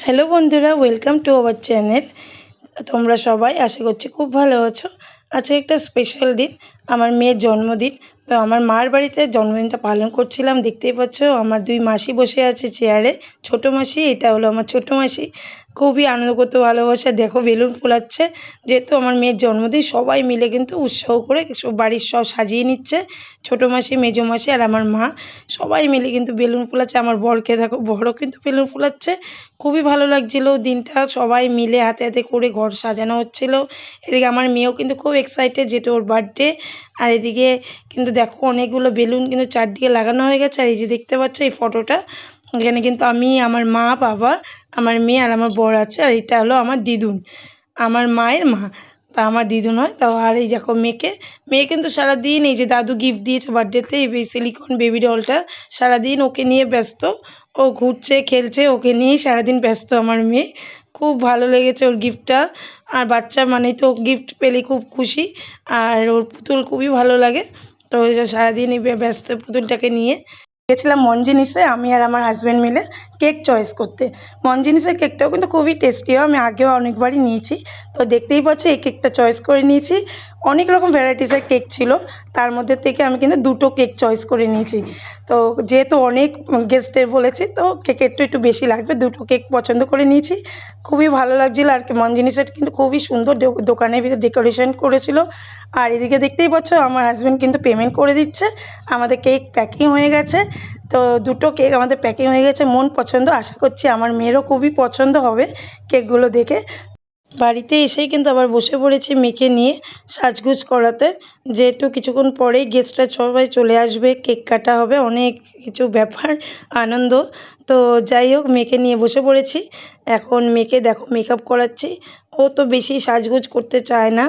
Hello বন্ধুরা, welcome to our channel. তোমরা সবাই আশা করছি খুব ভালো আছো। আজকে একটা স্পেশাল দিন, আমার মেয়ের জন্মদিন। তো আমার মার বাড়িতে জন্মদিনটা পালন করছিলাম। দেখতেই পাচ্ছ আমার দুই মাসি বসে আছে চেয়ারে। ছোটো মাসি, এটা হলো আমার ছোটো মাসি। খুবই আনন্দ করতে ভালোবাসে। দেখো বেলুন ফোলাচ্ছে, যেহেতু আমার মেয়ের জন্মদিন সবাই মিলে কিন্তু উৎসাহ করে বাড়ির সব সাজিয়ে নিচ্ছে। ছোটো মাসি, মেজো মাসি আর আমার মা সবাই মিলে কিন্তু বেলুন ফোলাচ্ছে। আমার বরকে দেখো, বড়ও কিন্তু বেলুন ফোলাচ্ছে। খুবই ভালো লাগছিলো দিনটা, সবাই মিলে হাতে হাতে করে ঘর সাজানো হচ্ছিলো। এদিকে আমার মেয়েও কিন্তু খুব এক্সাইটেড, যেটা ওর বার্থডে। আর এদিকে কিন্তু দেখো অনেকগুলো বেলুন কিন্তু চারদিকে লাগানো হয়ে গেছে। আর এই যে দেখতে পাচ্ছ এই ফটোটা, এখানে কিন্তু আমি, আমার মা, বাবা, আমার মেয়ে আর আমার বর আছে। আর এটা হলো আমার দিদুন, আমার মায়ের মা। তা আমার দিদুন হয়। তো আর এই দেখো মেয়ে কিন্তু সারাদিন, এই যে দাদু গিফট দিয়েছে বার্থডেতে এই সিলিকন বেবি ডলটা, সারাদিন ওকে নিয়ে ব্যস্ত। ও ঘুরছে, খেলছে, ওকে নিয়েই সারাদিন ব্যস্ত আমার মেয়ে। খুব ভালো লেগেছে ওর গিফটটা। আর বাচ্চা মানেই তো গিফট পেলে খুব খুশি। আর ওর পুতুল খুবই ভালো লাগে। তো ওই যে সারাদিনই ব্যস্ত পুতুলটাকে নিয়ে। গেছিলাম মনজিনিসে, আমি আর আমার হাজব্যান্ড মিলে কেক চয়েস করতে। মনজিনিসের কেকটাও কিন্তু খুবই টেস্টি হয়, আমি আগেও অনেকবারই নিয়েছি। তো দেখতেই পাচ্ছ এই কেকটা চয়েস করে নিয়েছি। অনেক রকম ভ্যারাইটিসের কেক ছিল, তার মধ্যে থেকে আমি কিন্তু দুটো কেক চয়েস করে নিয়েছি। তো যেহেতু অনেক গেস্টের বলেছি, তো কেকের একটু বেশি লাগবে, দুটো কেক পছন্দ করে নিয়েছি। খুবই ভালো লাগছিলো। আর কি মনজিনিসের কিন্তু খুবই সুন্দর দোকানের ভিতরে ডেকোরেশন করেছিল। আর এদিকে দেখতেই পাচ্ছ আমার হাজব্যান্ড কিন্তু পেমেন্ট করে দিচ্ছে। আমাদের কেক প্যাকিং হয়ে গেছে। তো দুটো কেক আমাদের প্যাকিং হয়ে গেছে, মন পছন্দ। আশা করছি আমার মেয়েরও খুবই পছন্দ হবে কেকগুলো দেখে। বাড়িতে এসেই কিন্তু আবার বসে পড়েছি মেয়েকে নিয়ে সাজগোজ করাতে, যেহেতু কিছুক্ষণ পরেই গেস্টরা সবাই চলে আসবে, কেক কাটা হবে, অনেক কিছু ব্যাপার, আনন্দ। তো যাই হোক, মেয়েকে নিয়ে বসে পড়েছি। এখন মেয়েকে দেখো মেকআপ করাচ্ছি। ও তো বেশি সাজগোজ করতে চায় না,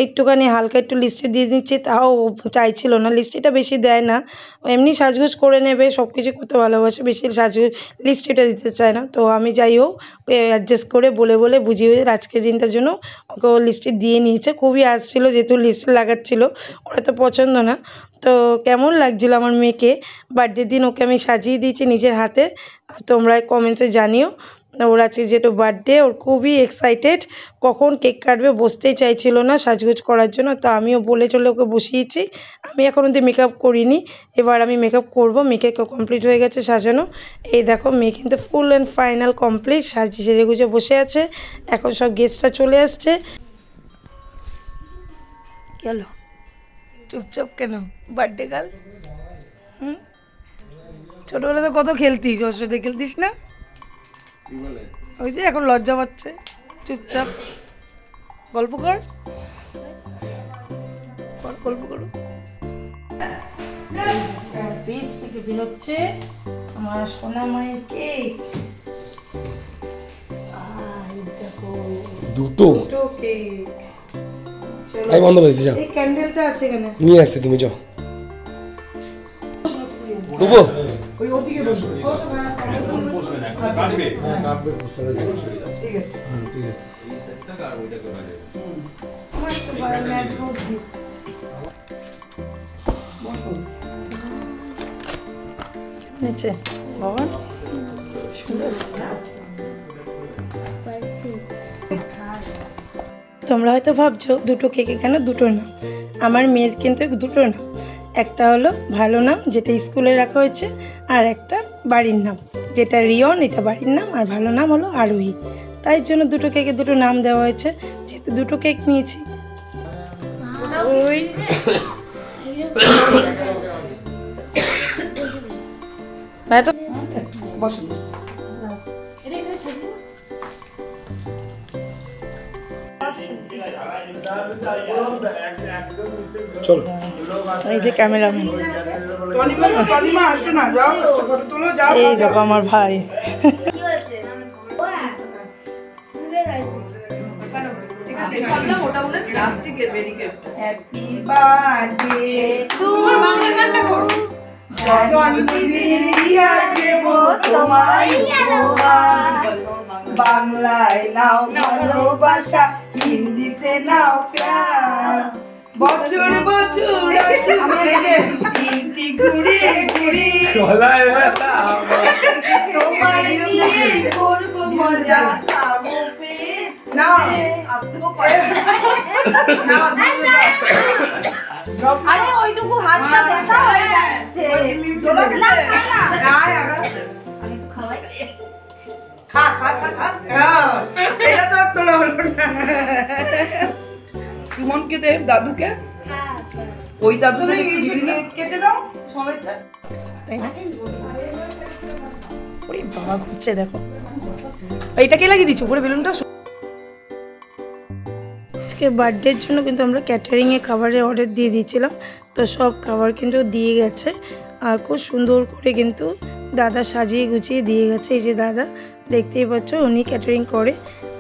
একটুখানি হালকা একটু লিপস্টিক দিয়ে দিচ্ছি, তাও ও চাইছিল না। লিপস্টিকটা বেশি দেয় না, ও এমনি সাজগোজ করে নেবে, সব কিছু করতে ভালোবাসে, বেশি সাজগোজ লিপস্টিকটা দিতে চায় না। তো আমি যাই হোক অ্যাডজাস্ট করে বলে বলে বুঝিয়ে আজকের দিনটার জন্য ওকে ও লিপস্টিক দিয়ে নিয়েছে। খুবই আসছিলো, যেহেতু লিপস্টিক লাগাচ্ছিলো, ওরা তো পছন্দ না। তো কেমন লাগছিলো আমার মেয়েকে, বার্থডের দিন ওকে আমি সাজিয়ে দিয়েছি নিজের হাতে। তোমরা কমেন্টসে জানিও। ওর আজকে যেহেতু বার্থডে, ওর খুবই এক্সাইটেড, কখন কেক কাটবে, বসতেই চাইছিল না সাজগোজ করার জন্য। তো আমিও বলে টলে ওকে বসিয়েছি। আমি এখন অবধি মেকআপ করিনি, এবার আমি মেকআপ করব। মেয়েকে কমপ্লিট হয়ে গেছে সাজানো। এই দেখো মেয়ে কিন্তু ফুল অ্যান্ড ফাইনাল কমপ্লিট, সাজিয়ে সেজে গুজে বসে আছে। এখন সব গেস্টরা চলে আসছে। গেল চুপচাপ কেন, বার্থডে গার্ল? ছোটবেলাতে কত খেলতিস, ওর সাথে খেলতিস না? ওই যে এখন লজ্জা পাচ্ছে, চুপচাপ গল্প কর, গল্প করো। ফ্রিজ থেকে বেরোচ্ছে আমার সোনা মায়ের কেক। দুটো কেক, আমি বন্ধ করেছি, যাও এই ক্যান্ডেলটা আছে এখানে, নিয়ে আসছি, তুমি যাও দেবো। ওই ওদিকে বসো। ঠিক আছে, নিচে বাবা সুন্দর। তোমরা হয়তো ভাবছো দুটো কেক এখানে, দুটো না, আমার মেয়ের কিন্তু দুটো নাম। একটা হলো ভালো নাম, যেটা স্কুলে রাখা হয়েছে, আর একটা বাড়ির নাম, যেটা রিয়ন, এটা বাড়ির নাম, আর ভালো নাম হলো আরোহী। তাই জন্য দুটো কেকে দুটো নাম দেওয়া হয়েছে, যেহেতু দুটো কেক নিয়েছি। ওই চলো, এই যে ক্যামেরাম্যান, এই দেখো আমার ভাই। হ্যাপি বার্থডে টু বাংলায় নাও ভালোবাসা, হিন্দিতে নাও প্যার, বছর বছর আসুক ঘুরে ঘুরে গলায় ব্যথা তোমায় নিয়ে করবো মজা খাবো পেয়ে না আসবো পারে না আরে ওইটুকু হাতটা ব্যথা হয়ে যাচ্ছে দোলা না না না আমি তো খাওয়াই খা খা খা খা এটা তো আর তোলা হলো না সুমনকে দে দাদুকে ওই দাদু কেটে দাও সবাইটা তাই না? ওরে বাবা ঘুরছে দেখো, এইটা কে লাগিয়ে দিচ্ছ উপরে বেলুনটা? আজকে বার্থডের জন্য কিন্তু আমরা ক্যাটারিংয়ে খাবারের অর্ডার দিয়ে দিয়েছিলাম, তো সব খাবার কিন্তু দিয়ে গেছে আর খুব সুন্দর করে কিন্তু দাদা সাজিয়ে গুছিয়ে দিয়ে গেছে। এই যে দাদা দেখতেই পাচ্ছ, উনি ক্যাটারিং করে,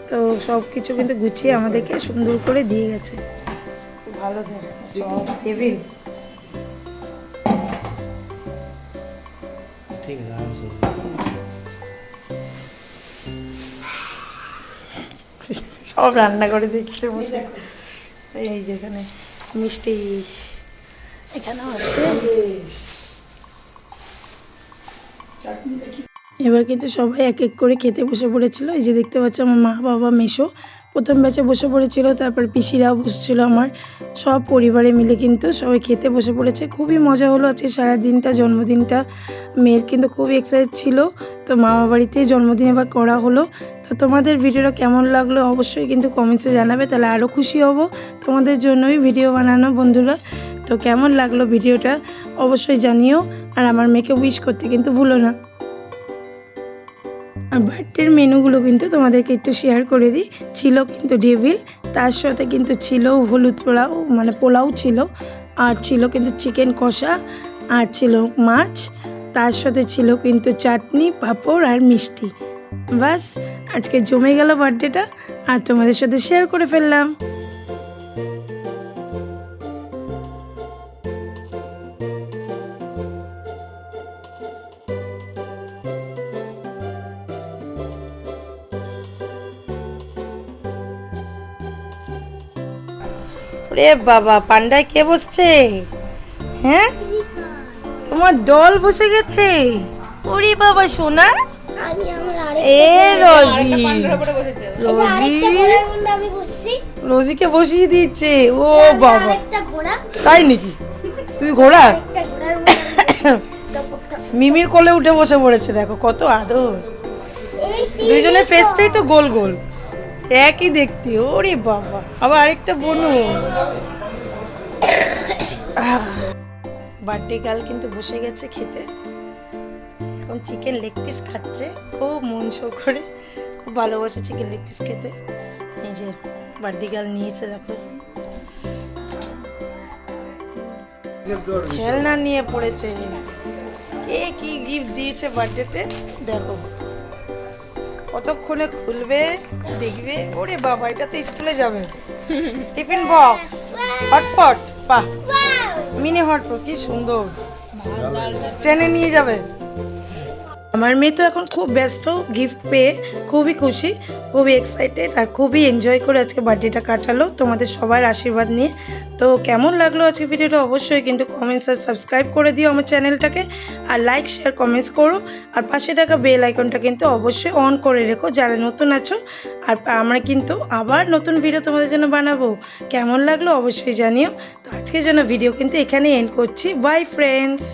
তো সব কিছু কিন্তু গুছিয়ে আমাদেরকে সুন্দর করে দিয়ে গেছে। খুব ভালো টেবিল, ঠিক আছে সব রান্না করে দিচ্ছে বসে। এই যেখানে মিষ্টি এখানেও আছে। এবার কিন্তু সবাই এক এক করে খেতে বসে পড়েছিল। এই যে দেখতে পাচ্ছ আমার মা বাবা মেসো প্রথম ব্যাচে বসে পড়েছিল, তারপর পিসিরাও বসছিল, আমার সব পরিবারে মিলে কিন্তু সবাই খেতে বসে পড়েছে। খুবই মজা হলো আজকে সারাদিনটা, জন্মদিনটা মেয়ের কিন্তু খুবই এক্সাইটেড ছিল, তো মামা বাড়িতেই জন্মদিন এবার করা হলো। তো তোমাদের ভিডিওটা কেমন লাগলো অবশ্যই কিন্তু কমেন্টসে জানাবে, তাহলে আরও খুশি হব। তোমাদের জন্যই ভিডিও বানানো বন্ধুরা। তো কেমন লাগলো ভিডিওটা অবশ্যই জানিও, আর আমার মেয়েকে উইশ করতে কিন্তু ভুলো না। আর বার্থডের মেনুগুলো কিন্তু তোমাদেরকে একটু শেয়ার করে দিই। ছিল কিন্তু টেবিল, তার সাথে কিন্তু ছিল হলুদ পোলাও, মানে পোলাও ছিল, আর ছিল কিন্তু চিকেন কষা, আর ছিল মাছ, তার সাথে ছিল কিন্তু চাটনি, পাঁপড় আর মিষ্টি। বাস আজকে জমে গেল বার্থডেটা, আর তোমাদের সাথে শেয়ার করে ফেললাম। রে বাবা, পান্ডায় কে বসছে? হ্যাঁ, তোমার দল বসে গেছে। ওরে বাবা সোনা, এ রোজি, রোজিকে বসিয়ে দিচ্ছে। ও বাবা, তাই নাকি? তুই ঘোড়া? মিমির কোলে উঠে বসে পড়েছে, দেখো কত আদর। দুইজনের ফেসটাই তো গোল গোল, একই দেখতে। ওরে বাবা, আবার আরেকটা বনু। বার্থডে গার্ল কিন্তু বসে গেছে খেতে, এখন চিকেন লেগ পিস খাচ্ছে, খুব মন শো করে, খুব ভালোবাসে চিকেন লেগ পিস খেতে। এই যে বার্থডে গার্ল নিয়েছে, দেখো খেলনা নিয়ে পড়েছে। কে কি গিফট দিয়েছে বার্থডেতে দেখো, কতক্ষণে খুলবে দেখবে। ওরে বাবা, এটা তো স্কুলে যাবে। টিফিন বক্স, হটপট, বাহ, মিনি হটপট, কি সুন্দর, ট্রেনে নিয়ে যাবে। আমার মেয়ে তো এখন খুব ব্যস্ত, গিফট পেয়ে খুবই খুশি, খুবই এক্সাইটেড, আর খুবই এনজয় করে আজকে বার্থডেটা কাটালো তোমাদের সবার আশীর্বাদ নিয়ে। তো কেমন লাগলো আজকে ভিডিওটা অবশ্যই কিন্তু কমেন্টস আর সাবস্ক্রাইব করে দিও আমার চ্যানেলটাকে, আর লাইক শেয়ার কমেন্টস করো, আর পাশে থাকা বেল আইকনটা কিন্তু অবশ্যই অন করে রেখো যারা নতুন আছো। আর আমরা কিন্তু আবার নতুন ভিডিও তোমাদের জন্য বানাবো। কেমন লাগলো অবশ্যই জানিও। তো আজকের জন্য ভিডিও কিন্তু এখানে এন্ড করছি। By friends.